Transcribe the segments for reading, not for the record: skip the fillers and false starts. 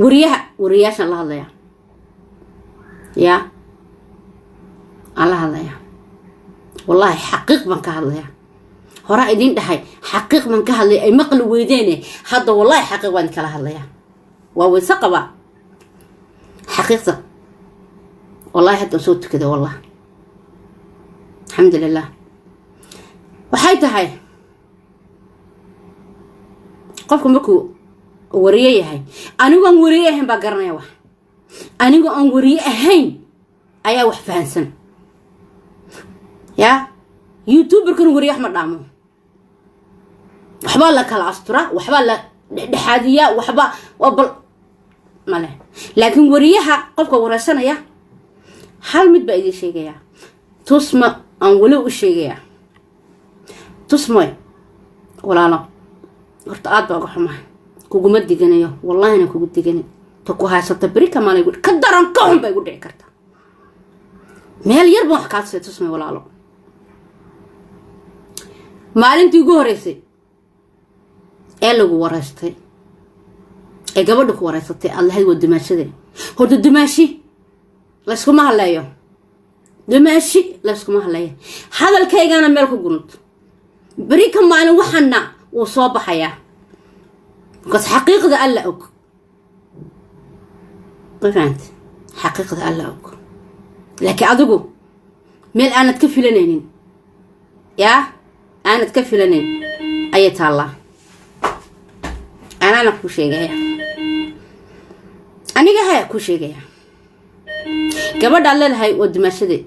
ورياش الله الله يا الله الله يا والله حقيق من كهذا يا هراء دين دحي حقيق من كهذا أي مقل ويدينه هذا والله حقيق من كهذا يا ووثقة حقيقة والله حتى صوت كذا والله الحمد لله وحيت هاي قفكم بكو وريه هاي أنا وان وريه هم بقرنا واحد أنا وان وريه هين أيا واحد فهنسن يا يوتيوبر كانوا وريه أحمد دامو وحبا لك الأسطورة وحبا لك دحادية وحبا وبل ماله لكن وريها قفك ورسنا يا هل مد بأيدي شيء يا تسمع أن ولو الشيء يا تسمع ولا لا ارتقاد بقى حماه كوجمد دجنيه والله أنا كوجد دجني تكوها ستبريك ما يقول كدران كهم بيقول دعي كرتا مال يربو حكات تسمع ولا لا مالين تيجو رئيسي إلو ورثتي قبل ورثتي الله هو الدماشي هو الدماشي لسكم ما هلايا دماشي لسكم ما هلايا هذا الكي أنا ملك جنود بريكم معنا وحنا وصاب حياة بس حقيقة ذا ألا أوك ما فهمت حقيقة ذا ألا أوك لكن أدقو ميل أنا تكفي لنين يا أنا تكفي لنين أية الله أنا كل شيء جاي أنا جاي كل شيء جاي قبل دلل هاي ودمشق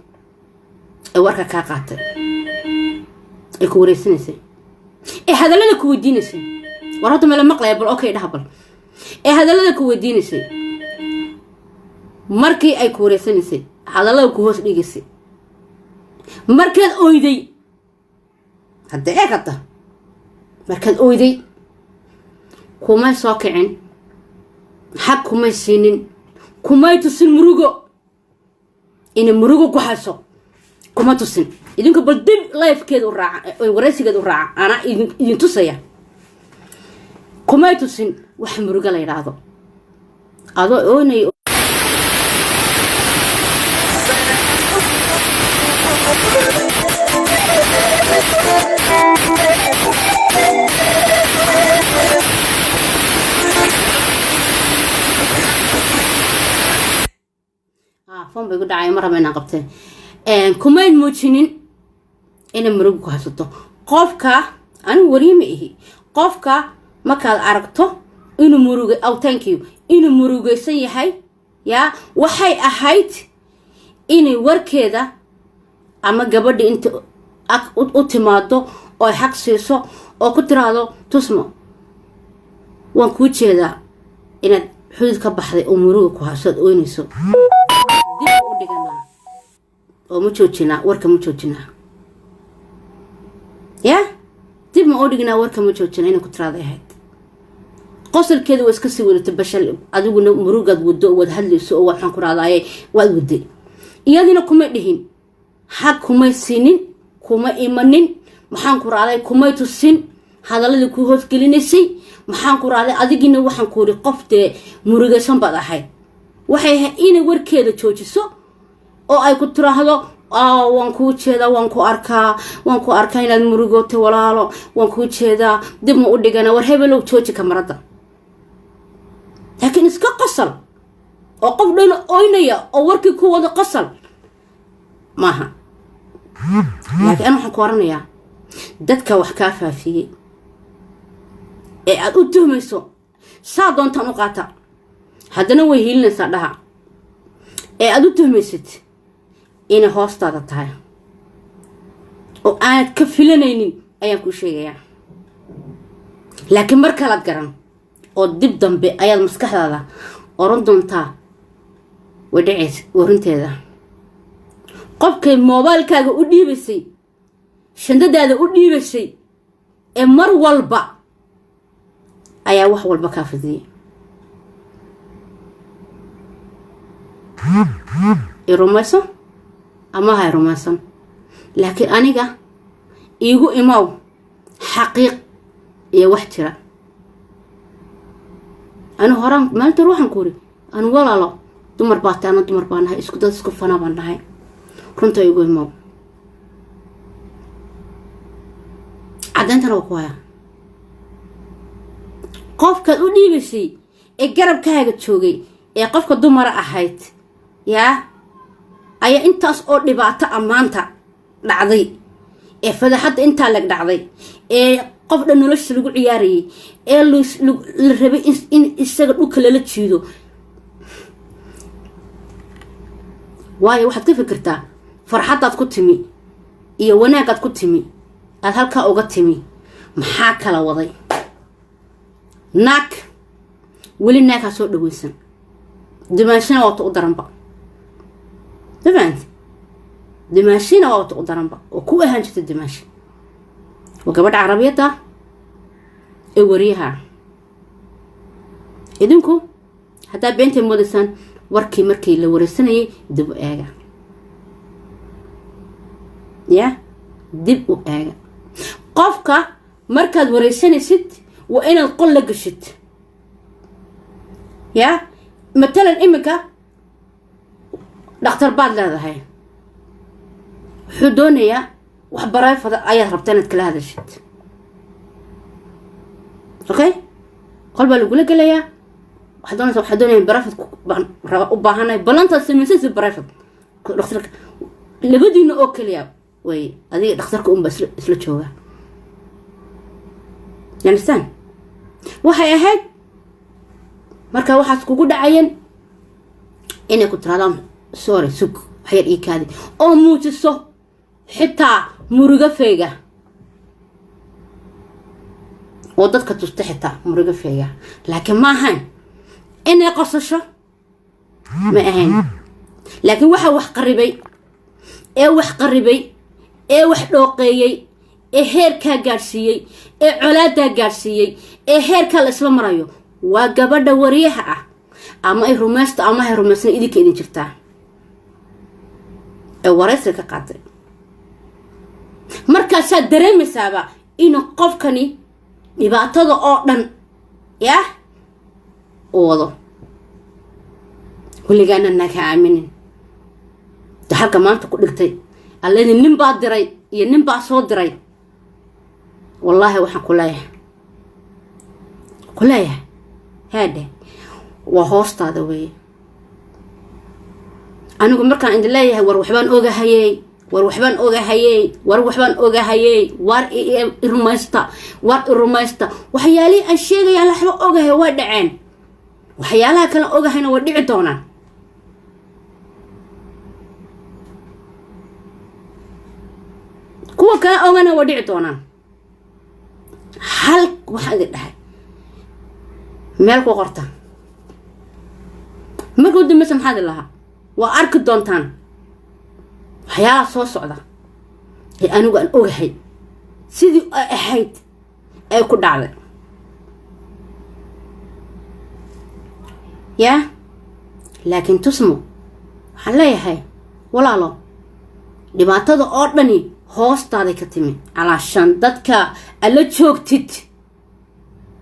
ورك كاقات الكوريسين سي هذا اللي كودين سي ورحت من المقلة بل أوكي ده بل هذا اللي كودين سي مركي أي كوريسين سي هذا اللي كوهس ليجي سي مركز أويدي هذا كده مركز أويدي كوماي ساكعين حق كوماي سنين كوماي تسن مروجو إن مروجو كحاسو كوما تسن إذن كبردب لايف كده الرع ورئيس كده الرع أنا إذن تسيا كوماي تسن وح مروجو لا يرادو هذا أوني فهم بيقول دعاية مرة ما نقبته كمان موجنين إن مروج كهسته قفك أنا وريمه إيه قفك ما كان عرقته إنه مروج أو تانكيو إنه مروج سيحي يا وحي أحيت إنه وركذا أما قبل أنت أتمادو أو حق سيسو أو كترادو تسمع وانكوتش هذا إن حدود كبحذي أمروج كهسد وينسو dib u dhigana oo ma joojina warka ma joojina ya dib ma u dhigna warka ma joojina inay ku tiraad ahayd qosolkeedu waa iska sii wadato bashal adiguna murugad wado wad hadlayso oo waxaan ku raadayay waad waday iyadina kuma dhihin xaq kuma siinin kuma imanin maxaan ku raaday kuma tusin hadalladii ku hoos gelinaysay maxaan ku raaday adigina waxaan ku ri qoftee murugaysan baad ahayd waxay inay warkeeda joojiso oo ay ku tiraahdo waan ku jeeda waan ku arkaa inaad murugootay walaalo waan ku jeeda dib ma u dhigana war hebelow jooji kamarada laakiin iska qosol oo qof dhan oynaya oo warkii ku wada qosol maaha laakiin waxaan ku waranayaa dadka wax ka faafiyay ee aad u tuhmayso saa doontaan u qaata haddana way hiilinaysaa dhaha ee aad u tuhmaysid inay hoostaada tahay oo aanad ka filanaynin ayaan kuu sheegayaa laakiin mar kalaad garan oo dib dambe ayaad maskaxdaada oran doontaa way dhacays warinteeda qofkay moobaylkaaga u dhiibaysay shandadaada u dhiibaysay ee mar walba ayaa wax walba kaa fidiyay irumayso ama ha irumaysan laakiin aniga iigu imaw xaqiiq iyo wax jira أنا هرم ما أنت روحن كوري أنا ولا لا دمر بات أنا دمر بانها إسكت فنا بانها كنت يقول مو عدين ترى وقايا قف كأولي بسي الجرب كهجت شوقي قف كدمر أحيت يا أي أنت أصور لبعت أمانتا دعضي فذا حتى أنت لك دعضي قف إنه ليش لقوا عياري الربي إن استقل كل تشيدو واي واحد كيف فكرتها فرحتها تكتمي إيه وناقة تكتمي هالكا أوقتمي محاكا لوضي ناك ولي ناك هسوق دويسن دماشينا واتو درنبا تفهمت دماشينا واتو درنبا وكو هانجت الدماشي وقبل عربية اوريها إذنكو حتى بنتي مودسان وركي مركي اللي ورسني دب آجا يا دب آجا قفكا مركز ورسني ست وإن القل لقشت يا مثلا إمكا دكتور بعد لا هاي حدونيا وحبراي فضا أيه ربطانة كل هذا الشت أوكي قلبا اللي يقولك ليا وحدونيا برافت وباهانا بلانتا سميسيس برافت دكتورك اللي بدي إنه أوكل يا وي هذه دكتورك بس سلتشوها يعني سان waxay ahayd marka waxaas kugu dhacayn inay ku tiraadaan sorry sug waxyar ii kaadi oo muujiso xitaa muruga feega oo dadka tusta xitaa muruga feega laakiin ma ahayn inay qosasho ma ahayn laakiin waxa wax qaribay ee wax dhooqeeyay ee heerka gaarsiiyay ee colaada gaarsiiyay ee heerka la isla marayo waa gabadha wariyaha ah ama ay rumaysto ama ay rumaysan idinka idin jirtaa ee waraysi ka qaatay markaas aad dareemaysaaba in qofkani dhibaatada oo dhan ya wado waligaana naga aaminin halka maanta ku dhigtay alladii nin baa diray iyo nin baa soo diray والله وحن كلها هذا وهوست هذا وي أنا قم مركان عند الله وروحبان أوجا هيي ور الرمايستا وحيالي الشيء يا لحظة أوجا هي ودعين وحيالها كان أوجا هنا ودع دونا كوا كان أوجا هنا ودع دونا هل واحد ده مالك وقرته ما قد مثل هذا لها وأركض دونتان حياة صوص عدا أنا قال أوجهي سيدي أحيد أي كل عذر يا لكن تسمو حلاي هاي ولا لا لما تضع أردني هوست هذا كتمي علشان dadka alla joogtid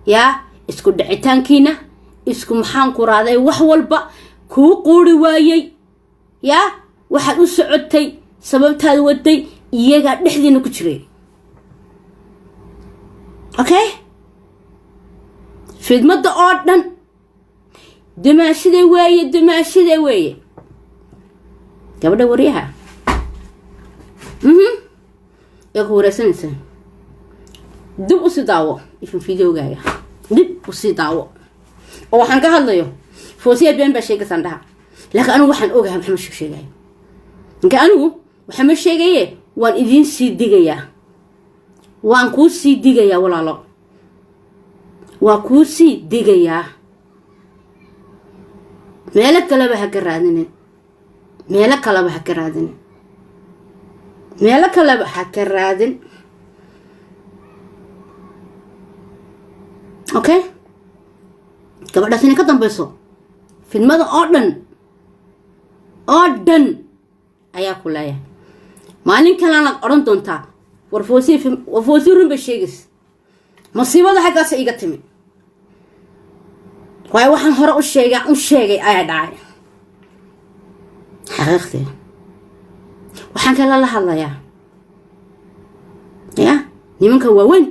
ya isku dhicitaankiina isku maxaan ku raaday wax walba ku qoori waayay ya waxaad u socotay sababtaad waday iyaga dhexdiina ku jiray okay fidmada oo dhan dimaashide weeye gabadha wariyaha ياكو رسنسه دب وسداو في فيديو جايه دب وسداو oo waxaan ka hadlayo foosiya been ba sheegay sandaha laakiin anigu waxaan ogahay maxaa sheegay inka anigu waxa ma sheegaye waan idin sii digayaa waan ku sii digayaa walaalo waa ku sii digayaa meel kale ba ha ka raadinin ميلا كلا حكر رادن اوكي كبدا سنه كدنبيسو فيلمada oo dhan ayaa kulaya maalin kale aan oran doonta warfoosiin ba sheegis masiibada xagaas iga timi واي waxaan hore u sheegay ayaa dhacay xaqiiqtii waxaan kala la hadlayaa ya nimanka waaweyn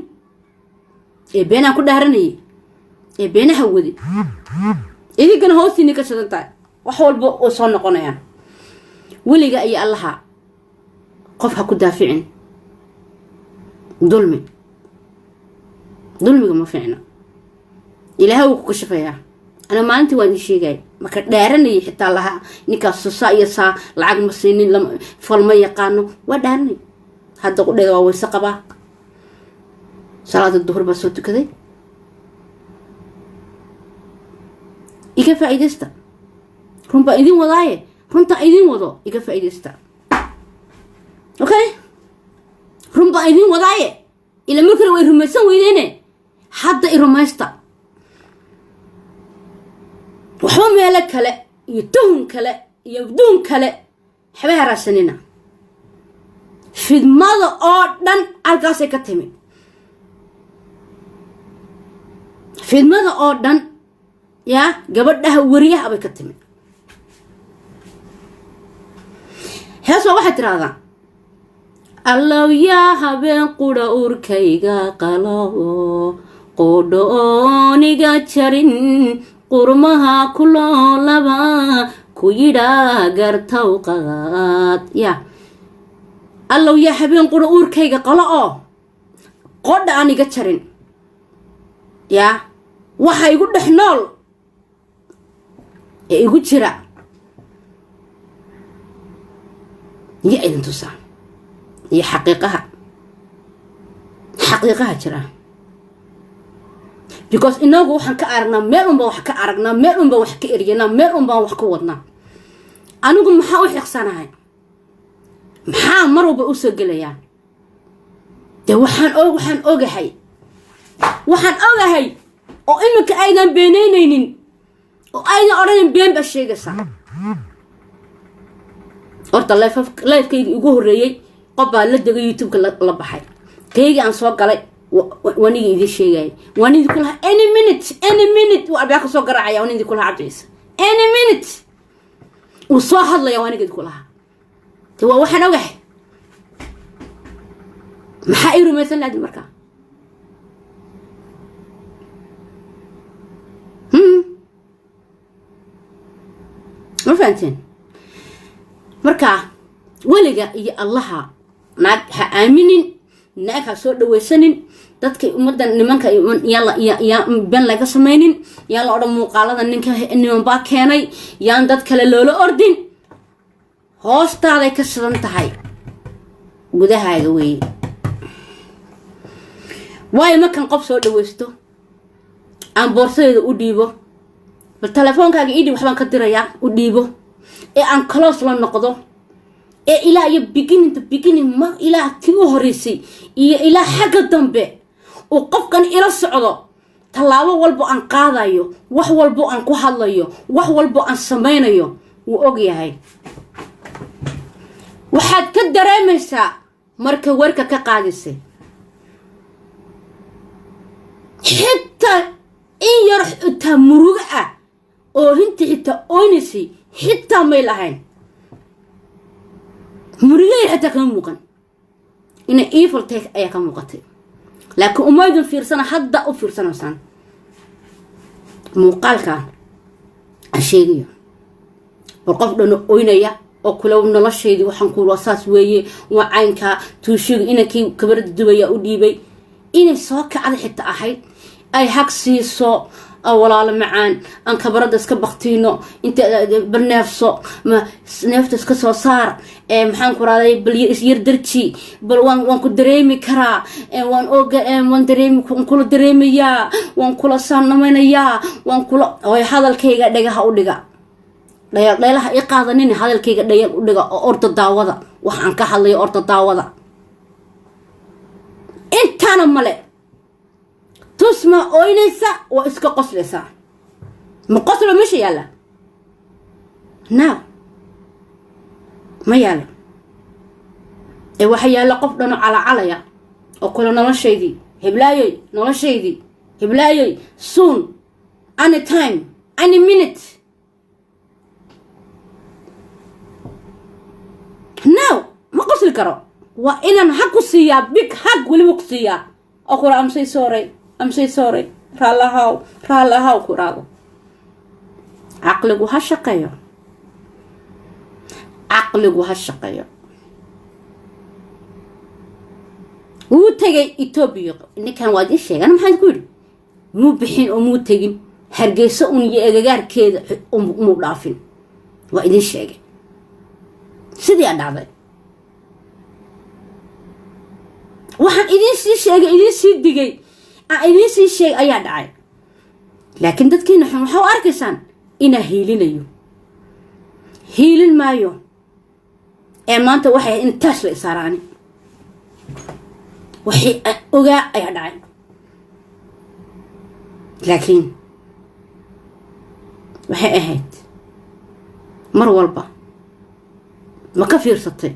ee beenaan ku dhaaranayay ee beenaha wadi idinkana hoostiina ka shadan tahay wax walba oo soo noqonayaan weliga iyo allaha qof ha ku daaficin dulmiga ma fiicna ilaahay wuu ku kashafayaa أنا ما أنت وين شيء ما كدارني حتى لها نكاس صاير صا لعق مسنين لما فالما يقانو ودارني هذا قد هو وسقبة صلاة الظهر بس وتو كذا إيك فائدة استا هم بأيدين وضعيه هم تأيدين وضع إيك فائدة استا أوكي هم بأيدين وضعيه إلى مكر ويرمسون ويدينه حتى يرمستا waxba meelo kale iyo tuhun kale iyo duun kale xabaa raasanina fidmada oo dhan halkaas ay ka timid fidmada oo dhan ya gabadhaha wariyaha bay ka timid heeso waxa tiraahdaa allow yaa habeen qura urkayga qalawo qodooniga jarin قرمها كله لبا كويدا قرتوقات يا الله يا حبيبي قرؤور كيغا قلاه قد اني جرين يا waxa igu dhaxnool ee igu jira ya intu sa ya xaqiiqaha jira because inagu waxaan ka aragnaa meel unba wax ka aragnaa meel unba wax ka eriyana meel unba wax ka wadnaa anigu maxaa u xiqsanahay maxaa marwalba u soo gelayaa de waxaan ogahay oo imika aydan beenaynaynin oo aydan odhanin been ba sheegaysaa horta live-kayga ugu horreeyay qof baa la degay youtube-ka la baxay kayga aan soo galay wanigi idin sheegay wanigi kula any minute waa baa ka soo garaacaya wanigi kula cabdiis any minute uu soo hadlaya wanigi kula te waa waxaan ogahay maxaa iru meesan laadi markaa ma fahanteen markaa weliga iyo allaha naag ha aaminin naag ha soo dhaweysanin dadka ummadan nimanka yaa ben laga samaynin yaa la odhan muuqaalada niman baa keenay yaan dad kale loola ordin hoostaaday ka shidan tahay gudahaaga weeye waayo markan qof soo dhaweysto aan boorsadeeda u dhiibo bal telefoonkaaga idhi waxbaan ka dirayaa u dhiibo ee aan close la noqdo ee ilaa iyo beginning ma ilaa kii u horeysay iyo ilaa xagga dambe oo qofkan ila socdo talaabo walba aan qaadayo wax walba aan ku hadlayo wax walba aan samaynayo wuu og yahay waxaad ka dareemaysaa marka warka ka qaadisay xitaa in yar xitaa muruga ah oo hinta xitaa oynaysi xitaa may lahayn murigay xitaa kama muuqan ina evil take ayaa ka muuqatay laakiin umaydun fiirsana hadda u fiirsanaysaan muuqaalka aan sheegayo oo qof dhan oynaya oo kula nolosheedii waxaan ku wasaas weeye waa caynka tuushiga inankii kabarada dubaya u dhiibay inay soo kacda xitaa ahayd ay hag siiso walaalo macaan aan kabarada iska baktiino inta barneefso ma neefta iska soo saar maxaan ku raaday bal yar darji bal waan ku dareemi karaa waan kula dareemayaa waan kula saanamaynaya waan kula way hadalkayga dhagaha u dhiga dhaylaha i qaadanin hadalkayga dhayal u dhiga oo orda daawada waxaan ka hadlayo orda daawada intana male tusma oynaysa waa iska qoslaysaa ma qoslo meesha yaalla naaw ma yaalo ee waxa yaalla qof dhano calacalaya oo kula noloshaydii heblaayay soon anytime any minute. Now ما قصر كرو وإن حق سيا big حق ولي مقصيا أقول I'm so sorry رالهاو كرادو عقلك وهالشقية وتجي إثيوبيا إن كان وادي الشيء أنا ما حنقول مو بحين أمو تجين هرجيس أني أجار كذا مو لافين وادي الشيء سيدي أنا عذاب وحن إذا سي أياد عاي لكن تذكر نحن حاو أركسان إنا هيلين مايو ما أنت وحي إن تسلي صاراني وحي أوجا أياد عاي لكن وحي أهد والبا ما كفير سطي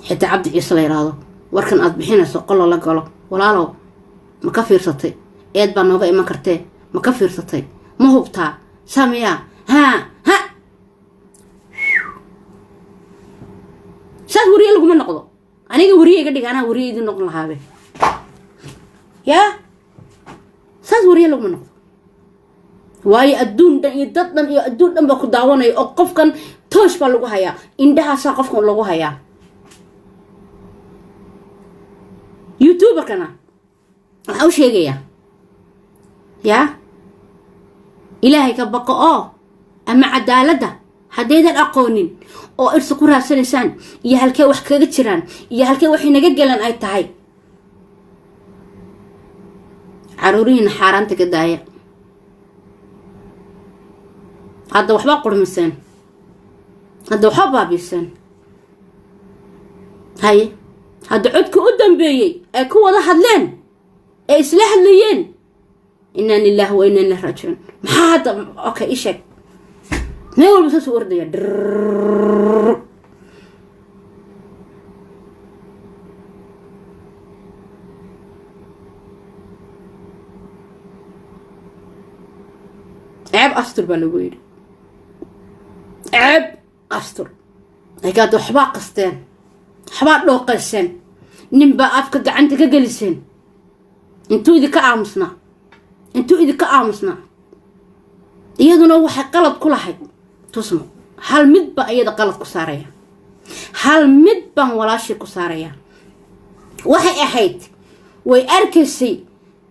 حتى عبد عيسى يرادو warkan aad bixinayso qolo la galo walaalo ma ka fiirsatay eed baa nooga iman kartee ma ka fiirsatay ma hubtaa saamiya ha saad wariye laguma noqdo aniga wariye iga dhig anaa wariye idin noqon lahaabe yaa saad wariye laguma noqdo waayo adduun dhan iyo dad dhan iyo adduun dhan baa ku daawanaya oo qofkan toosh baa lagu hayaa indhahaasaa qofkan lagu hayaa يوتيوبر كنا أو شيء يا إلهي كبقى أما عدالة حديدا الأقونين أو إرسكورها سنسان يهلكي وحكا جتران يهلكي وحي نججلان أي تهاي عرورين حاران تكدايا هذا وحبا قرمسان هذا وحبا بيسان هاي هذا عدك قدام بيي أكو وضع حدلين إسلاح الليين إنا لله وإنا إليه راجعون ما هذا أوكي إيشك ما يقول بس وردية عيب أستر بالوير عيب أستر هيك حبا قستين حبا لو قسن نبا أفكك عندك جلسين انتو إذا كأمسنا iyaduna waxa qalad ku lahayd tusmo hal mid ba iyada qalad ku saaraya hal mid ban walaashi ku saaraya waxay ahayd way arkaysay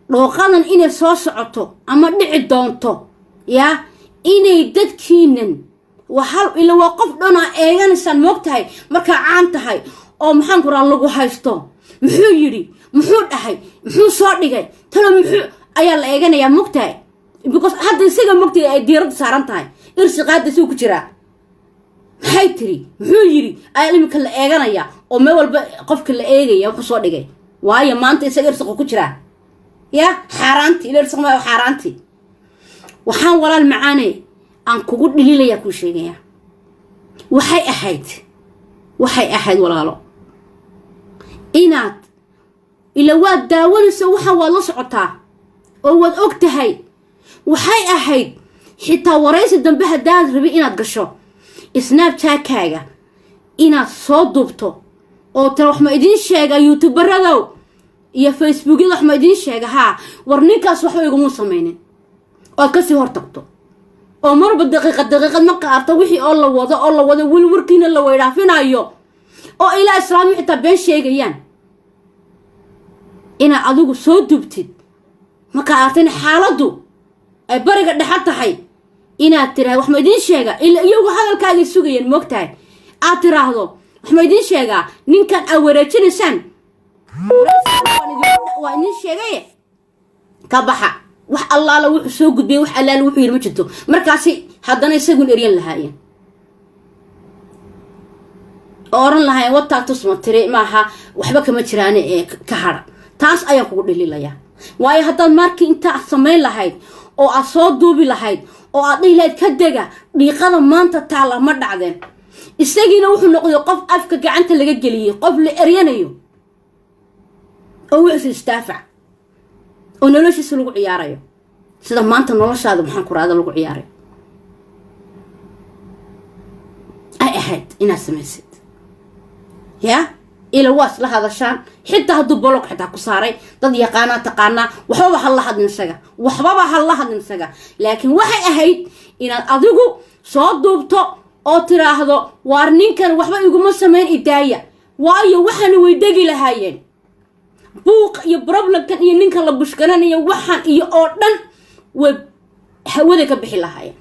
dhooqadan inay soo socoto ama dhici doonto ya inay dadkiinan waxal ila waa qof dhana eeganaysan moogtahay marka caan tahay oo maxaan ku raa lagu haysto muxuu yiri muxuu dhahay muxuu soo dhigay talo muxuu ayaa la eeganayaa moogtahay because hadda isaga mogtay ay diirada saaran tahay irsiqaada soo ku jira maxay tiri muxuu yiri ay imika la eeganaya oo meel walba qofka la eegaya wuxuu soo dhigay waayo maanta isaga irsiq ku jira ya xaraanti irsiq ma xaraanti waxaan walaal macaanay aan kugu dhililaya ku sheegaya waxay ahayd walaalo inaad ila waa daawanaysa waxa waa la socotaa oo waad ogtahay waxay ahayd xitaa waraysi dambe hadaad rabi inaad gasho snapchat-kaaga inaad soo duubto oo tara wax ma idin sheega youtuberradow iyo facebookyada wax ma idin sheega haa war ninkaas waxba iguma samaynin oo ka sii hortagto oo marba daqiiqad ma qaarto wixii oo la wado warkiina la weydhaafinayo oo ilaa islaami xitaa been sheegayaan inaad adigu soo duubtid ma qaartin xaaladdu ay bariga dhaxal tahay inaad tiraahdo wax ma idin sheega ila iyagu hadalkaaga sugayeen moogtahay aad tiraahdo wax ma idin sheega ninkan aad wareejinaysan waa idin sheegay ka baxa wax allaala wuxuu soo gudbiyay wax allaala wuxuu yiri ma jirto markaasi haddana isagun eryan lahaayeen oran lahayn wata tusma tiri maaha waxba kama jiraan ee ka hara taas ayaa kugu dhililayaa waayo haddaad markii inta samayn lahayd oo aad soo duubi lahayd oo aad dhihi lahayd ka dega dhiiqada maanta taala ma dhacdeen isagiina wuxuu noqday qof afka gacanta laga geliyay qof la eryanayo oo wuxuu istaafac oo noloshiisa lagu ciyaarayo sida maanta noloshaada maxaan ku raada lagu ciyaaray ay ahayd inaad samaysid ya ila waas la hadashaan xitaa hadduu bolog xitaa ku saaray dad yaqaanaa taqaanaa waxbaba ha la hadin isaga laakiin waxay ahayd inaad adigu soo duubto oo tiraahdo waar ninkan waxba iguma samayn idaaya waayo waxaan way degi lahaayeen buuq iyo problemkan iyo ninkan la bushgaranayo waxaan iyo oo dhan way hawada ka bixi lahaayeen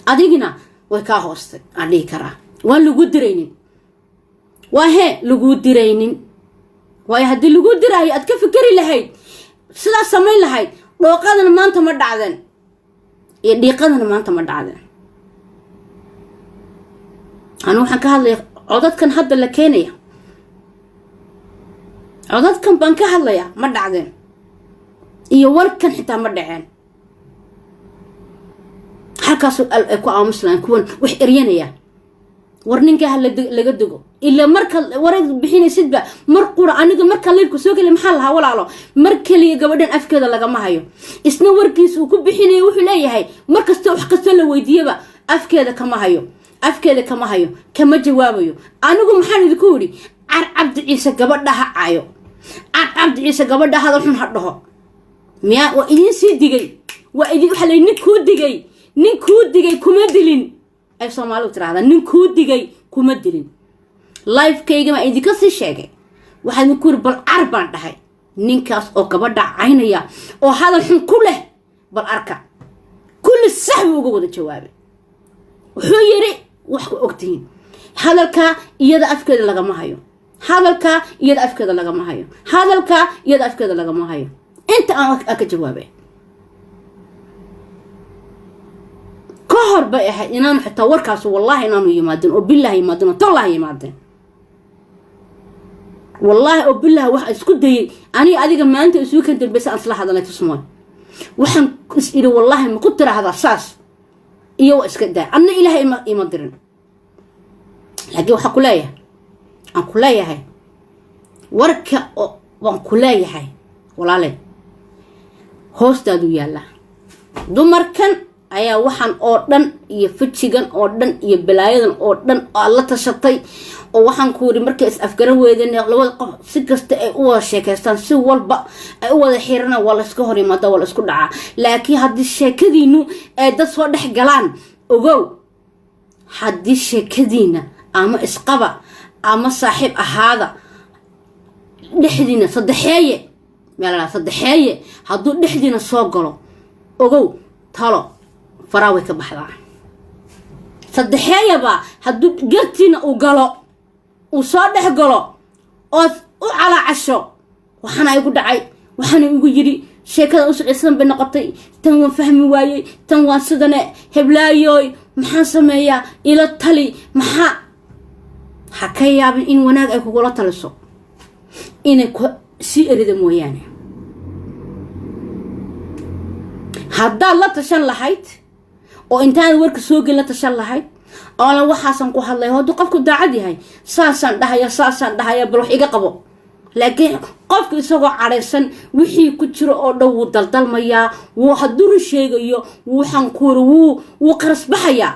adigina way ka hoostay aan dhihi karaa waa lagu diraynin lagu diraynin waayo haddii lagu diraayo aad ka fikeri lahayd sidaas samayn lahayd dhooqadana maanta ma dhacdeen iyo dhiiqadana maanta ma dhacdeen anu waxaan ka hadlaya codadkan hadda la keenaya codadkan baan ka hadlaya ma dhacdeen iyo warkan xitaa ma dhaceen halkaas ay ku aamuslaan kuwan wax eryanaya war ninka laga dego ila marka wareeg bixinaysidba mar qura aniga marka leelku soo galay maxaa lahaa walaalo mar kaliya gabadhan afkeeda lagama hayo isna warkiisa uu ku bixinay wuxuu leeyahay markasta wax kasta la weydiiyaba afkeeda kama hayo kama jawaabayo anigu maxaan idinku yiri cabdi ciise gabadha caayo cabdi ciise gabadha hada xun hadho miya waa idin sii digay waa idin waxa lay nin ku digay kuma dilin ay Soomaalidu tiraahdaa nin ku digay kuma dilin live kayga ma idinka sii sheegay waxaan ku yiri bal arbaan dhahay ninkaas oo gabadha caynaya oo hadal xun ku leh bal arka kulli sax ugu wada jawaabay wuxuu yiri wax ku ogtiin hadalka iyada afkeeda lagama hayo inta aan ka jawaabay كهر بقى إنهم حتى وركاس والله إنهم يمادن وبالله يمادن وطلع يمادن والله وبالله واحد اسكدي أنا أديك ما أنت أسوق أنت بس أصلح هذا لا تسمعون وحن إلى والله ما كنت هذا أساس إيوه اسكده أنا إلهي يمادرن لكن وحكولاية أكولاية هاي وركا وأكولاية هاي والله لي هوست دو يلا دمركن ayaa waxaan oo dhan iyo fijigan oo dhan iyo balaayadan oo dhan la tashatay oo waxaan ku yiri markay is afgaran weedeen labada qof si kasta ay u wada sheekaystaan si walba ay u wada xirana wala iska hor yimaada wala isku dhaca laakiin haddii sheekadiinu ay dad soo dhex galaan ogow haddii sheekadiina ama isqaba ama saaxiib ahaada dhexdiina saddexeeye hadduu dhexdiina soo galo ogow talo faraaway ka baxdaa saddexeeyaba hadduu gartiina uu galo uu soo dhex galo oo u calaacasho waxaana igu dhacay waxaana igu yiri sheekada u socodsan bay noqotay tan waan fahmi waayay tan waan sidane heblaayoy maxaan sameeyaa ila tali maxaa ha ka yaabin in wanaag ay kugula taliso inay si erida mooyaane haddaad la tashan lahayd oo intaan warka soo gelin la tashan lahayd oo la waxaasan ku hadlay hadduu qofku daacad yahay saasaan dhahaya bal wax iga qabo laakiin qofku isagoo careysan wixii ku jiro oo dhow wuu daldalmayaa wuu hadduu sheegayo waxaan ku yiri wuu qarasbaxayaa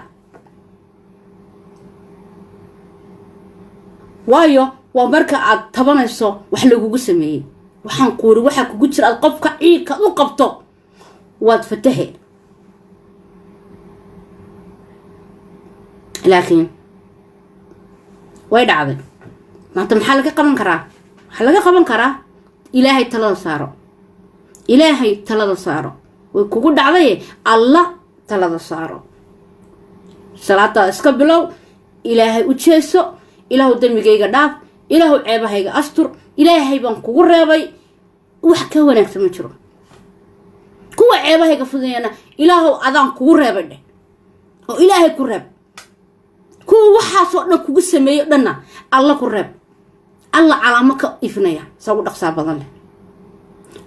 waayo waa marka aad tabanayso wax lagugu sameeyay waxaan ku yiri waxa kugu jira aad qofka ciidka u qabto waad fatahe laakiin way dhacday maanta maxaa laga qaban karaa ilaahay talada saaro way kugu dhacday alla talada saaro salaada iska bilow ilaahay u jeeso ilaahu damigayga dhaaf ilaahu ceebahayga astur ilaahay baan kugu reebay wax ka wanaagsan ma jiro kuwa ceebahayga fudayana ilaahu adaan kugu reebay dheh oo ilaahay ku reeb kuwa waxaasoo dhan kugu sameeyo dhanna alla ku reeb alla calaamo ka ifnaya sagu dhaqsaa badan leh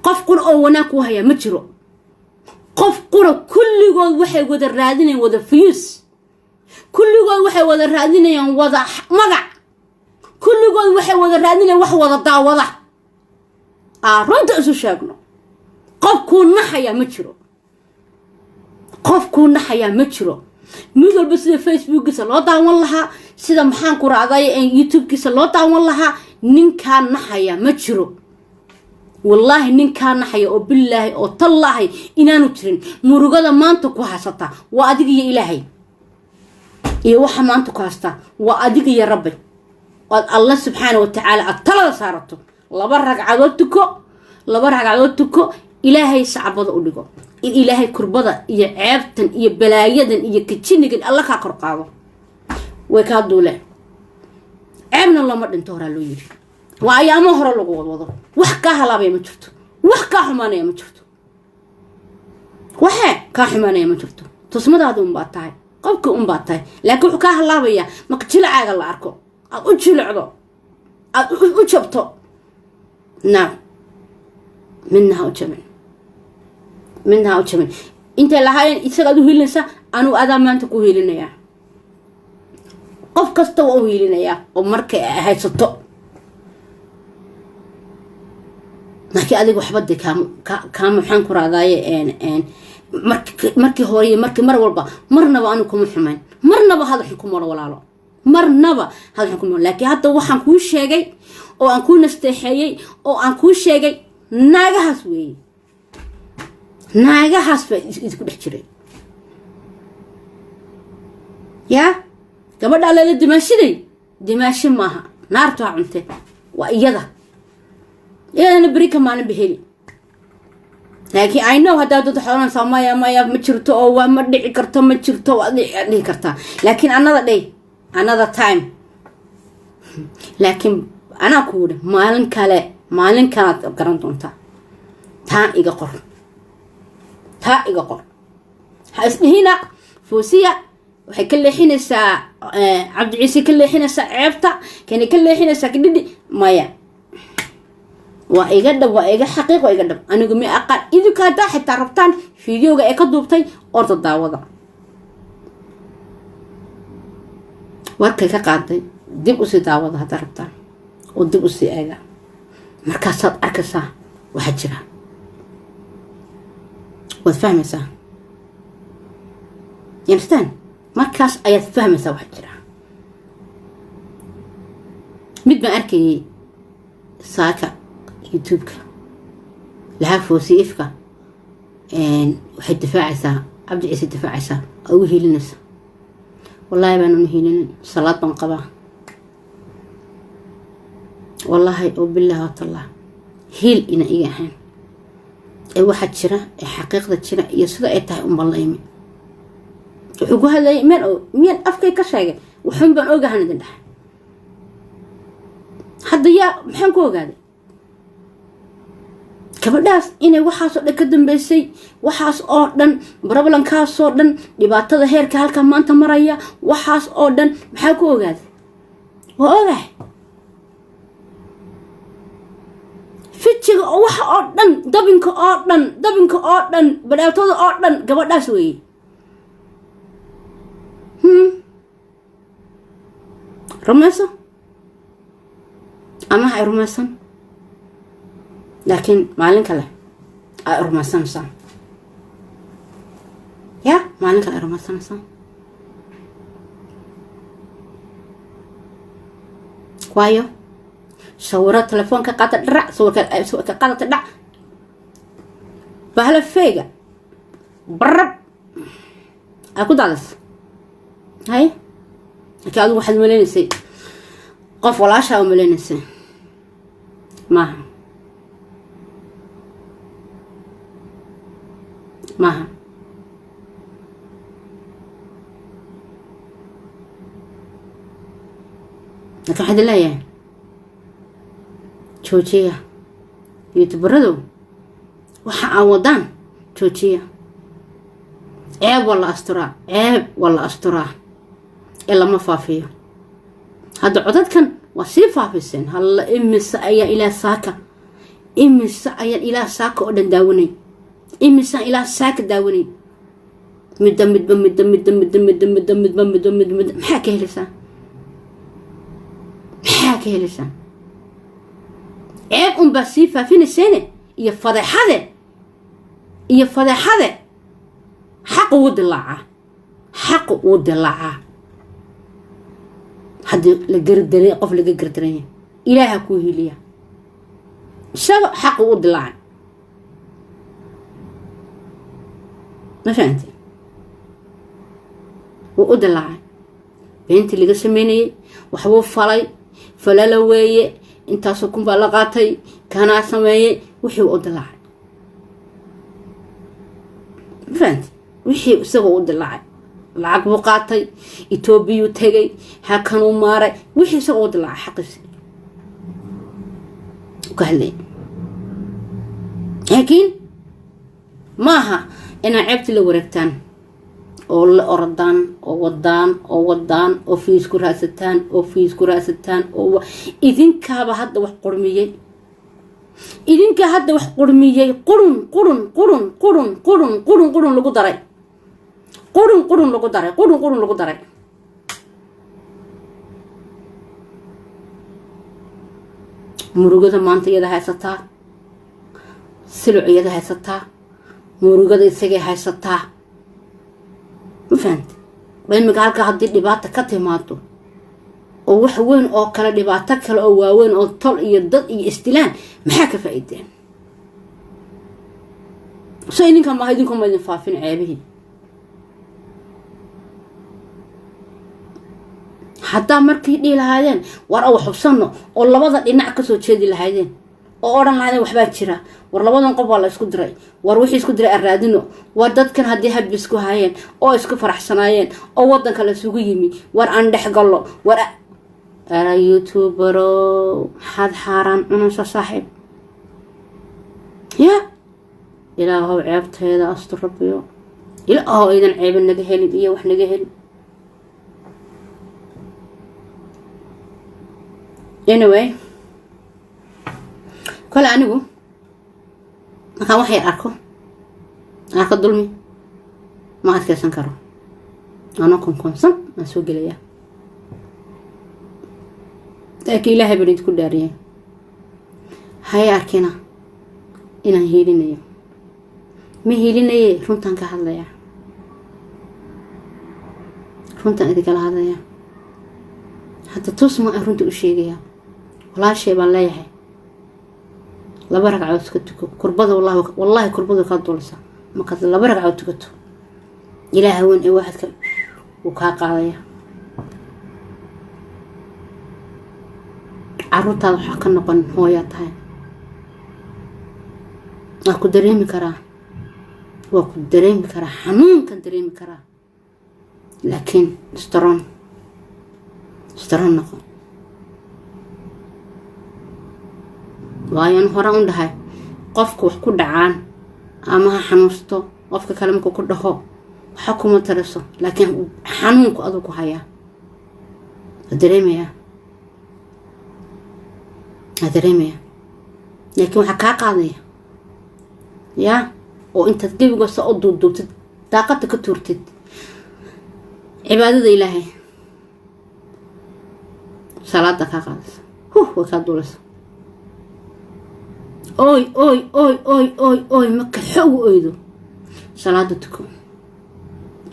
qof qura oo wanaag ku haya ma jiro qof qura kulligood waxay wada raadinayaan wada fiyus kulligood waxay wada raadinayaan wada magac kulligood waxay wada raadinayaan wax wada daawada runta isu sheegno qofkuu naxayaa ma jiro qofkuu naxayaa ma jiro mid walba sida facebookiisa loo daawan lahaa sida maxaan ku raacday youtubekiisa loo daawan lahaa ninkaa naxayaa ma jiro والله نين كان نحيا أو بالله أو طلعه إنانو ترين مرقدة ما أنتو كوحسطة وأديك يا إلهي يوحى ما أنتو كوحسطة وأديك يا ربي الله سبحانه وتعالى الطلع صارته لبرك عدوتكو إلهي صعبة أقولكو إلهي كربضة يا عبتن يا بلايدن يا كتشينك الله كقرقاضه وكادو له عمنا الله مرد انتهر له يجي وأيام هرا لقوا وضع وحكاها لا بيا مجرته وحكاها حمانة يا مجرته وحى كحمانة يا مجرته تصمد هذا باطاي قبك باطاي لكن حكاها لا بيا ما كتشيل عاق الله عركو أتشيل عضو أتشبطه نعم منها وشمن أنت لهاي يسقطوا هيلنسا أنا وأذا ما أنت كوهيلنا يا قف كستوا هيلنا يا ومرك هاي سطو markii adigu waxbad ka maxaan ku raadaaye markii hore markii mar walba marnaba aanu kuma xumayn marnaba hada xukumo walaalo marnaba hada xukumo laakiin hadda waxaan ku sheegay oo aan ku nasteexeeyay oo aan ku sheegay naagahaas weey naagahaas ba isku dhex jiray ya gabadha la dimaashiday maaha naarta cunte waa iyada أنا بريكا ما نبهلي لكن I know هذا ده حوالنا سامايا ما مشرتو أو ما دعي كرتو مشرتو أدي كرتا لكن another day another time لكن أنا أقول مالن كانت قرنتون تا إيجا قر هنا فوسية وحي كل حين الساعة عبد العزيز كل حين الساعة عبتا كان كل حين الساعة كدي مايا وإيجا حقيقة وإيجا أنا قمي أقل إذا كانت حتى ربطان فيديوغا إيكا دوبتي أورد الدعوضة واركا كاقادي ديب أسي دعوضة هذا ربطان وديب أسي إيجا مركاسات أركسا وحجرا وتفهمسا يمستان مركاس أيات فهمسا وحجرا مد ما أركي ساكا يوتيوبك لها فوسيفك وحد دفاعسا عبد العزيز دفاعسا أو هيلنس والله بانو هيلن صلاة بنقبا والله وبالله وطلع هيل إنا إياهان واحد شرا حقيقة شرا يسودا إيتها بالله يمين وحقو هذا يمين مين أفكي كشاقة وحنبان أوغا هندندح حد يا محنكو قادي gabadhaas inay waxaas oo dhan ka dambeysay waxaas oo dhan problemkaas oo dhan dhibaatada heerka halka maanta maraya waxaas oo dhan maxaa ku ogaaday waa ogahay fijiga oo waxa oo dhan dabinka oo dhan badaaltada oo dhan gabadhaas weeye rumayso ama hay rumaysan لكن مالين كله أرمسان سان يا مالين كله أرمسان سان كوايو صورة تلفون كقطع درع صورة كقطع درع بهلا فيجا برب أكو دالس هاي كأدو واحد مليون سي قف ولا شاو مليون سي ما maaha laakiin waxaad leeyahay joojiya youtuberadu waxa aan wadaan joojiya ceeb wala asturaa ee lama faafiyo hadda codadkan waa sii faafiseen halla imisa ayaa ilaa saaka oo dhan daawanay إمسا إلى ساك داوني مد محاكي لسان ceeb unbaa sii faafinayseene iyo fadeexade xaqu wuu dilaacaa haddii la gardaray qof laga gardaranya ilaaha kuu hiliya isaga xaqu u dilaacay ma fahanti wuu u dilaacay beentii laga sameynayay waxbuu falala weeye intaasoo kun baa la qaatay kanaa sameeyey wixii u dilaacay ma fahanti wixii isagoo u dilaacay lacag buu qaatay Etoobiyuu tagay halkanuu maaray wixii isagoo u dilaacay xaqiisi ka hadlay laakiin maaha inaa ceebti la wareegtaan oo la orodaan oo wadaan oo fiis ku raasataan oo idinkaaba hadda wax qurmiyay qurun lagu daray murugada maanta iyada haysataa siluc iyada haysataa murugada isagay haysataa ma fahanti baymiga halka haddii dhibaata ka timaado oo wax weyn oo kale dhibaato kale oo waaweyn oo tol iyo dad iyo istilaan maxaa ka faa'iideen soo idinka ma idin faafin ceebihii hadaa markii dhii lahaayeen war aw xubsano oo labada dhinac ka soo jeedi lahaayeen oo oran lahaayeen waxba jira war labadan qof waa la isku diray war wixii isku diray araadino war dadkan hadii hab isku haayeen oo isku faraxsanaayeen oo wadanka la isugu yimi war aan dhaxgalo war ara youtubero had xaran cunasa saaxiib ya ilaahow ceebteeda astur rabbiyo ilaahow idan ceeb naga helin iyo wax naga helin anyway kala anigu markaan waxay arko dulmi ma adkaysan karo ana konsan ma soo gelaya laakiin ilaahay baa idinku dhaariyay hay arkina inaan hiilinayo ma hiilinaye runtaan ka hadlaya runtaan idinka hadlaya hadda tusma runta u sheegaya walaashay baan leeyahay laba ragcadood iska tuko kurbada wallahi kurbada ka dulsa marka laba ragcadood tukato ilaahay weyn ee waxadka uu ka qaadaya carruurtaada waxa ka noqon hooyaa tahay waa ku dareemi karaa xanuunkan dareemi karaa laakiin strong noqon waayan hore u dhahay qofku wax ku dhacaan ama ha xanuusto qofka kale markuu ku dhaho waxa kuma taraso laakiin xanuunku aduu ku hayaa dareemaya laakiin waxa kaa qaadaya ya oo intaad gebiga soo duubtid daaqada ka tuurtid cibaadada ilaahay salaada ka qaadaysa way ka duulaysa oy ma ka xoog oydo salaada tuko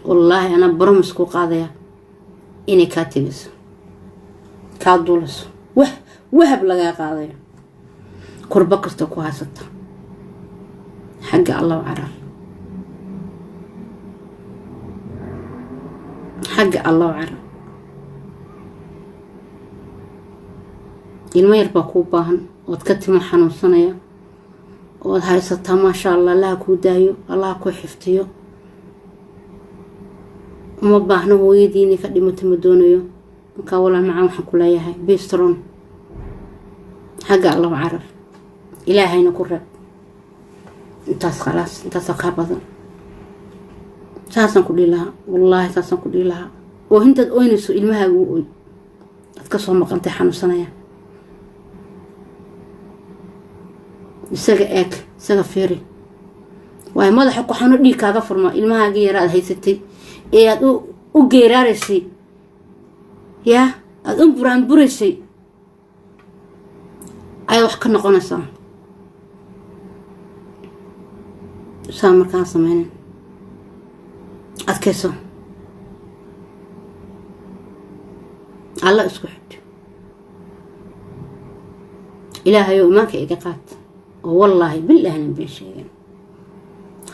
wallahi ana barmas ku qaadaya inay ka tibiso ka duulayso wahab laga qaadayo kurba kasta ku haysata xagga Allah caraf ilma yar baa ku baahan ood ka timo xanuunsanaya ood haysataa maasha Allah Allah ku daayo Allah ku xiftiyo uma baahna hooyadiina ka dhimato ma doonayo marka walaal macaan waxaan ku leeyahay be strong xagga Allah caraf ilaahayna ku reeb intaas khalaas intaas ka badan saasan ku dhilaha wallahi saasan ku dhilaha oo intaad oynayso ilmahaagu oy dadka soo maqantay xanuunsanaya isaga feeri waay madaxa ku xanu dhiig kaaga furma ilmahaaga yaraad haysatay ee aad u geeraaraysay ya aad buraysay أي وح كنا قنصة سامر كان سمعنا أتكسر الله اسكت إلهي يومك إيقاقات والله بالله أنا بشيء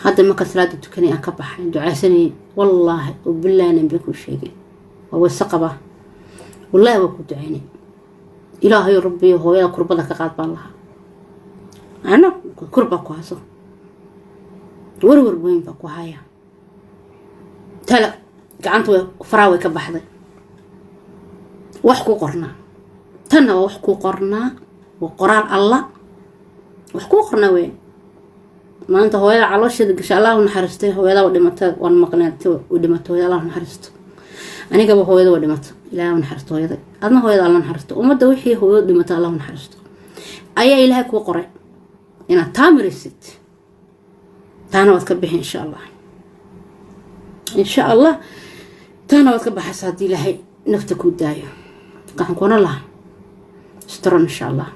هذا ما كسرات تكني أكبح دعاء سنين والله وبالله أنا بكل شيء هو السقبة والله وكنت عيني إلهي ربي هو يا كربتك قاد بالله أنا كربك واسو ورور بين بك وهايا تلا قعنت فراوي كبحضي وحكو قرنا تنا وحكو قرنا وقران الله وحكو قرنا وين ما أنت هو على شيء قش الله ونحرسته هو هذا ودمته والمقنعته ودمته يا الله ونحرسته أنا قبل هو هذا ودمته لا ونحرسته هذا أنا هو هذا الله ونحرسته وما دوحي هو ودمته الله ونحرسته أي إلهك وقرأ أنا تامر الست تانا وتكبح إن شاء الله إن شاء الله تانا وتكبح صادي لهي نفتك ودايو قاعد نكون الله استرون إن شاء الله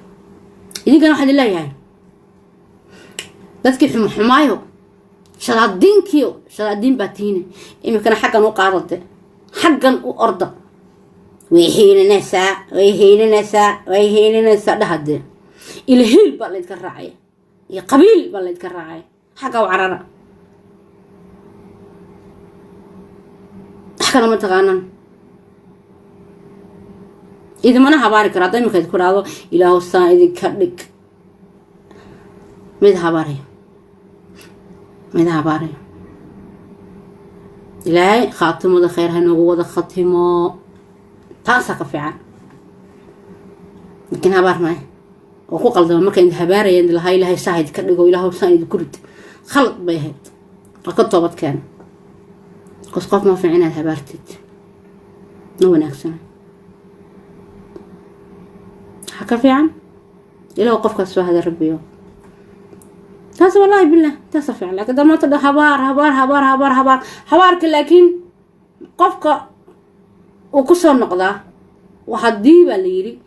إذا كان واحد الله يعني dadkii xumaayo shalaadiin baatiine imikana xaqan u qaadade xaqan u orda way heelinaysaa dhahade ilaahiil baa laydka raacay iyo qabiil baa laydka raacay xaqa u carara xaqana ma taqaanan idimana habaari kara hadda imika ku dhahdo ilaahu saan idinka dhig mid habaari ماذا باري إلهي خاتم وذا خير هنو وذا ختمه تاسك فعلا لكن هبار معي وقوق الدم مركا عند هباري عند الهاي إلهي ساعد كرقو إلهي ساعد كرد خلط بيهد لقد طوبت كان قصقاف ما في عنا الهبارتت نو ناكسنا حكا فعلا إلا وقفك السوا هذا ربي تاس والله بالله تاس فعلا كده ما تدا هبار لكن قفك وكسر نقضة وحدي باليري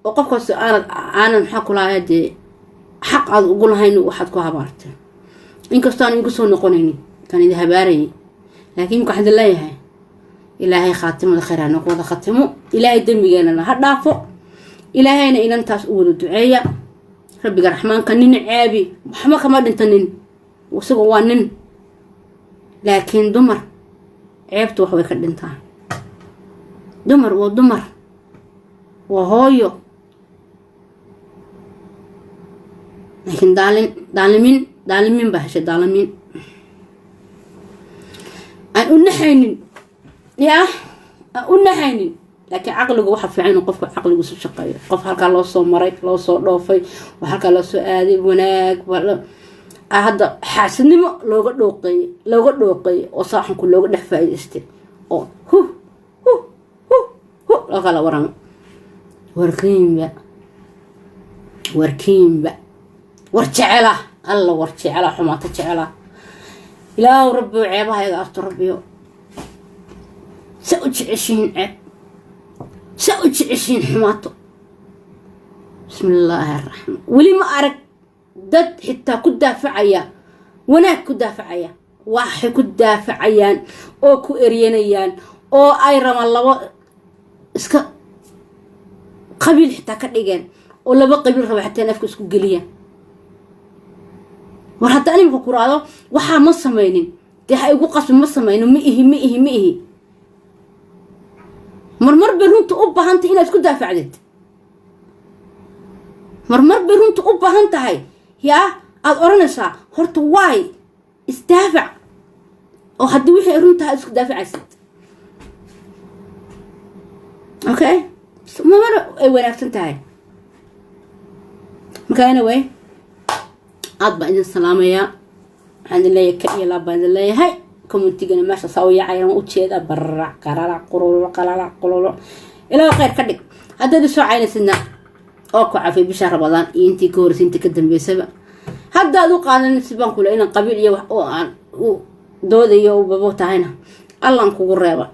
وقفك أنا محق لا يدي حق أقول هاي وحدك هبارت إنك استان يكسر نقونيني كان إذا هباري لكن كحد الله هاي إلهي خاتم الخير نقوض ختمه إلهي دم بيجانا هدافو إلهي إن أنت تقول الدعية ربي الرحمن كان عابي محمد كمان انت نين وسقوا نين لكن دمر عيبته وحوي كدنتها دمر ودمر وهايو لكن دالمين بحش دالمين أقول نحين يا أقول نحين لكن عقله واحد في عينه قف عقله وسط شقيه قف هلك الله صو مريك لو صو ضوفي وهلك الله سو آدي وناك ولا هذا حاسنمو لوغ دوقي وصاحن كل لوغ دخ فايدستي او هو لا قال ورم وركيم ورجعله الله ورجعله حمات جعله لا ربي عيبها يا ربي سأجعشين عيب سأجعشين حماته بسم الله الرحمن ولي ما أرك دد حتى كدافعيا وناك كدافعيا واحد كدافعيان أو كإريانيان أو أيرم الله اسك قبيل حتى كديجان ولا بقى قبيل ربع حتى نفكس كجليا وحتى أنا بفكر هذا وحا ما سمينين ده هيقول قسم ما سمينه مئه مرمر برونت أوبا هانت هنا تكون دافع عدد مرمر برونت أوبا هانت هاي يا الأورنسا هرت واي استدافع أو حد ويحي رونت هاي تكون دافع عدد أوكي ما مرة وين أكتنت هاي مكاينة وين أطبع إذن السلامة يا عند الله يكأي الله بعد الله هاي كم تيجي ماشى سويا عيران وتشيدا برع قرارع قرولو إلى خير كدك هذا دسوا عين سنة أوقع في بشهر رمضان ينتي كورس ينتي كدم بسبب هذا ذو قانا نسبان كله إن قبيل يو دودي يو ببوت هنا الله نكو قريبا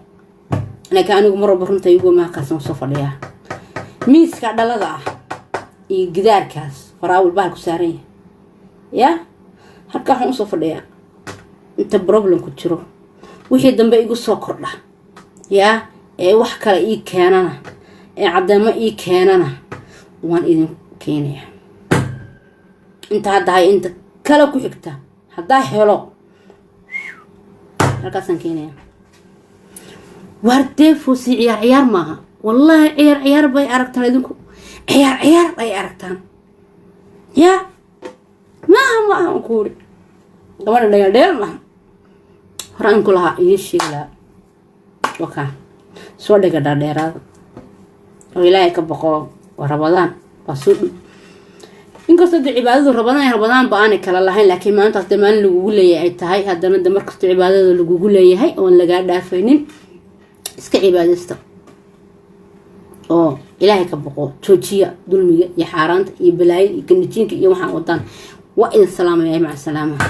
أنا كانوا مرة بفرنت يقول ما كاسم صفر ليها ميس كعدلا gidaarkaas faraawil bahalku saaran yahay yaa halkaa waxaan usoo fadhiyaa inta problem ku jiro wixii dambe igu soo kordha yaa ee wax kale ii keenana ee caddeemo ii keenana waan idin keenayaa inta haddahay inta kale ku xigta haddaa helo halkaasaan keenayaa waardee foosi ciyaar maaha wallaahi ciyaar bay aragtaan idinku ciyaar ay aragtaan yaa maaha aan ku uri gabadha dheel maaha horaan ku lahaa idiin sheegi lahaa wakaa soo dhiga dhaadheeraada oo ilaahay ka boqo waa rabadaan waa soo dhow inkastoo de cibaadadu rabadaan ba aanay kala lahayn laakiin maantaas de maalin lagugu leeyahay ay tahay haddana de markastoo cibaadada lagugu leeyahay oon lagaa dhaafaynin iska cibaadaysta oo ilaahay ka boqo joojiya dulmiga iyo xaaraanta iyo balaayada iyo ganjiinka iyo waxaan wadaan waa idin salaamaya maca salaamaha